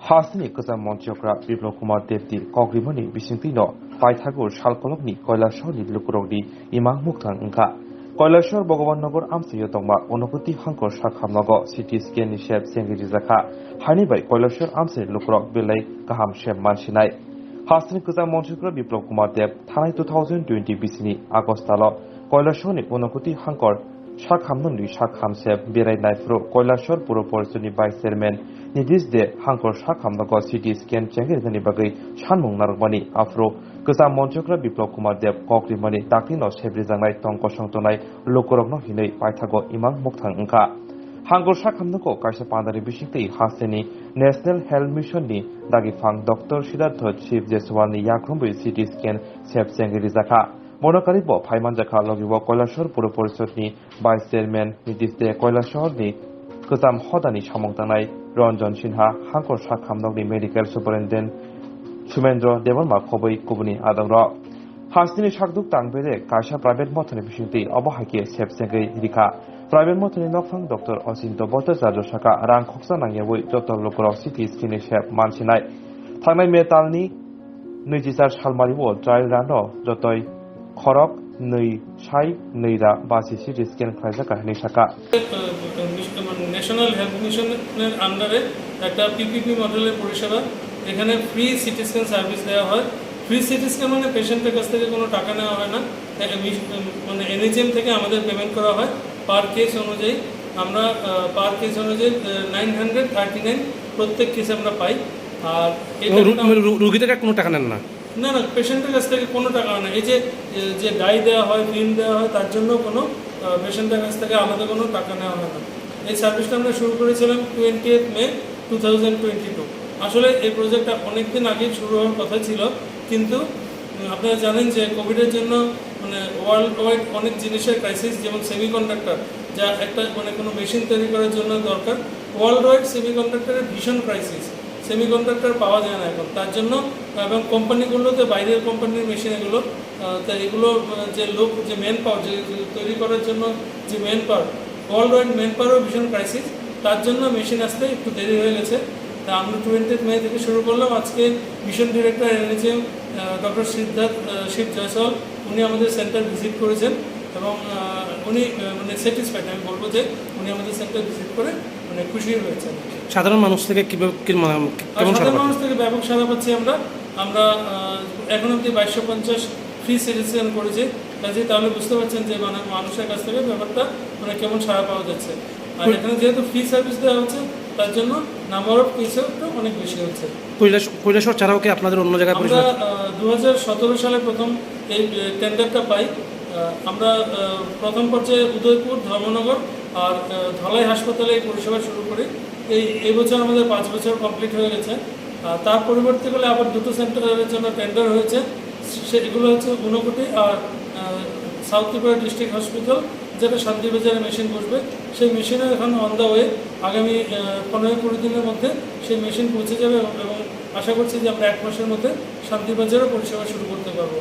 हासिनि गोजाम मन्त्रिग्रा बिप्लब कुमार देबनि कग्रिमनि बिसिंतिनो पाइथागुर सालकलकनि कैलाशहरनि लुकुरगनि इमां मुक्तां ओंखा कैलाशहर भगवाननगर आमसैयो दंमा अनुभूति हांखर साखामनगो सिटी स्केन शेप सेंगिरि जाखा हानिबाय कैलाशहर आमसै लुकुरग बिलाइ गाहाम शेप मानसिनाय हासिनि गोजाम मन्त्रिग्रा बिप्लब कुमार देब थानाय 2020 बिसिनि आगस्टाल कैलाशहरनि अनुभूति हांखर साखामननि साखाम शेप बेरायनायफ्रु कैलाशहर पुर परिषदनि भाइस चेयरमैन निदिश दे हांखर साखामनगो सिटी स्केन चेंगिरगनि बागै सानमुं नारगमानि आफ्रो गोजाम मन्त्रिग्रा बिप्लब कुमार देब कग्रिमनि दाक्लिनो सेब्रिजांनाय टंक संतनाय लुकुरगनो हिनै पाइथागो इमां मुक्तां ओंखा हांखर साखामनगो कायसा पान्दारि बिसिंतै हासेनि नेशनेल हेल्थ मिशननि दागिफां डॉक्टर सिद्धार्थ चिफ जेसवालनि याख्रुंबै सिटी स्केन सेब चेंगिरि जाखा मनकारिबो फाइमान जाखा लगिबो कैलाशहर पुर परिषदनि भाइस चेयरमैन निदिश दे कैलाशहरनि गोजाम हदानि सामंतांनाय रंजन सिन्हा हांखर साखामनगनि मेडिकल सुपारिनटेन्डेन्ट सुमेन्द्र देवर्मा खबै गुबुननि आदर हासिनि साकदुक Tambere कायसा private मथनि बिसिंतै अबहायके सेबसेंगै रिखा private मथनि नखफां doctor अचिन्त Bhattacharya साका रां खक्सा नांगेवै जत लुकुराव सिटी स्किनि सेब मानसिनाय थांनाय मेटालनि 24 सालमारिबो ट्रायल रानो जतय खरक नै साइ नैरा बासि सिटी स्केन खालायजाखा नै साका ন্যাশনাল হেলথ মিশনের আন্ডারে একটা পিপিপি মডেলের পরিষেবা এখানে ফ্রি সিটি স্ক্যান সার্ভিস দেওয়া হয় ফ্রি সিটি স্ক্যান মানে পেশেন্টের কাছ থেকে কোনো টাকা নেওয়া হয় না মানে এনএইচএম থেকে আমাদের পেমেন্ট করা হয় পার কেস অনুযায়ী আমরা পার কেস অনুযায়ী 939 প্রত্যেক কেসে আমরা পাই আর রোগী থেকে কোনো টাকা নেন না না না পেশেন্টের কাছ থেকে কোনো টাকা না এই যে ডাই দেওয়া হয় ফিল্ম দেওয়া হয় তার জন্য কোনো পেশেন্টের কাছ থেকে আলাদা কোনো টাকা নেওয়া হয় না এই সার্ভিসটা আমরা শুরু করেছিলাম 20 মে 2022 আসলে এই প্রজেক্টটা অনেকদিন আগে শুরু হওয়ার কথা ছিল কিন্তু আপনারা জানেন যে কোভিডের জন্য মানে ওয়ার্ল্ড ওয়াইড অনেক জিনিসের ক্রাইসিস যেমন সেমিকন্ডাক্টর যা একটা মানে কোনো মেশিন তৈরি করার জন্য দরকার ওয়ার্ল্ড ওয়াইড সেমিকন্ডাক্টরের ভীষণ ক্রাইসিস সেমিকন্ডাক্টর পাওয়া যায় না এখন তার জন্য এবং কোম্পানিগুলোতে বাইরের কোম্পানির মেশিন এগুলো তা এগুলো যে লোক যে ম্যান পাওয়ার যে তৈরি করার জন্য যে man power world wide man পাওয়ারও ভীষণ ক্রাইসিস তার জন্য মেশিন আসতে একটু দেরি হয়ে গেছে তা আমরা 20 মে থেকে শুরু করলাম আজকে mission director NHM doctor Shiv Jaiswal উনি আমাদের সেন্টার ভিজিট করেছেন এবং উনি মানে স্যাটিসফাইড আমি বলবো যে উনি আমাদের সেন্টার ভিজিট করে মানে খুশি হয়েছেন সাধারণ মানুষ থেকে সাধারণ মানুষ থেকে ব্যাপক সাড়া পাচ্ছি আমরা এখন অব্দি 2250 ফ্রি সিটি স্ক্যান করেছি কাজে তাহলে বুঝতে পারছেন যে মানে মানুষের কাছ থেকে ব্যাপারটা মানে কেমন সাড়া পাওয়া যাচ্ছে আর এখানে যেহেতু ফ্রি সার্ভিস দেওয়া হচ্ছে তার জন্য নাম্বার অফ কেসটা অনেক বেশি হচ্ছে কৈলাসহর ছাড়াও কি আপনাদের অন্য জায়গায় আমরা 2017 সালে প্রথম এই টেন্ডারটা পাই আমরা প্রথম পর্যায়ে উদয়পুর ধর্মনগর আর ধলাই হাসপাতালে এই পরিষেবা শুরু করি এই বছর আমাদের 5 বছর কমপ্লিট হয়ে গেছে তার পরিবর্তে আবার দুটো সেন্টারের জন্য টেন্ডার হয়েছে সেগুলো হচ্ছে ঊনকোটি আর সাউথ ত্রিপুরা ডিস্ট্রিক্ট হসপিটাল যেটা শান্তিবাজারে মেশিন বসবে সেই মেশিনে এখন অন দ্য ওয়ে আগামী 15-20 দিনের মধ্যে সেই মেশিন পৌঁছে যাবে এবং আশা করছি যে আমরা 1 মাসের মধ্যে শান্তিবাজারও পরিষেবা শুরু করতে পারবো